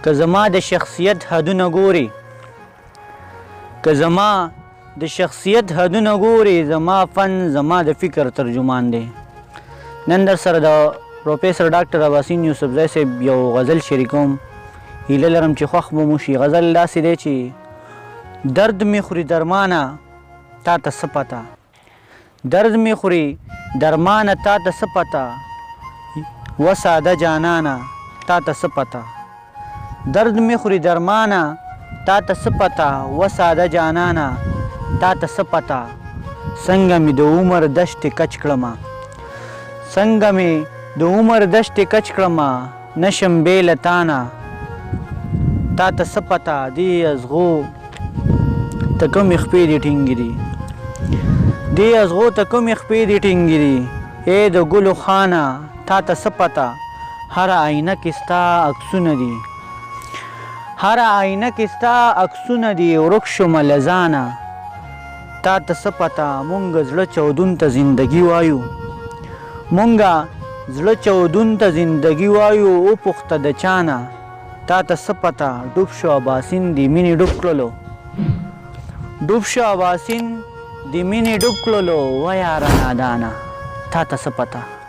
که زما د شخصیت حدونه ګوري که زما د شخصیت حدونه ګوري زما فن زما د فکر ترجمان دی. نن در سره د پروفیسر ډاکټر اباسین یوسفزی صاحب یو غزل شریکوم. هیله لرم چې خوښ به مو شي. غزل داسې دی چې درد می خوري درمانه تا ته څه پته، درد می خوري درمانه تا ته څه پته، و ساده جانانه تا ته څه پته، درد می خوري درمانه تا ته څه پته، و ساده جانانه تا ته څه پته، څنګه مې د عمر دشتې کچ کړمه، څنګه مې د عمر دشتې کچ کړمه، نشم بې له تانه تا ته څه پته، دې ازغو ته کومې خپې دې ټینګې دي، دې ازغو ته کومې خپې دې ټینګې دي، ای د ګلو خانه تا ته څه پته، هره آینه کې ستا عکسونه دي، هره آینه کې ستا عکسونه دي، ورک شومه له ځانه تا ته څه پته، مونږ زړه چودون ته زندګي وایو، مونږ زړه چودون ته زندګي وایو، وپوښته د چانه تا ته څه پته، ډوب شو اباسین د مینې ډوب کړلو، ډوب شو اباسین د مینې ډوب کړلو، و یاره نادانه تا ته څه پته.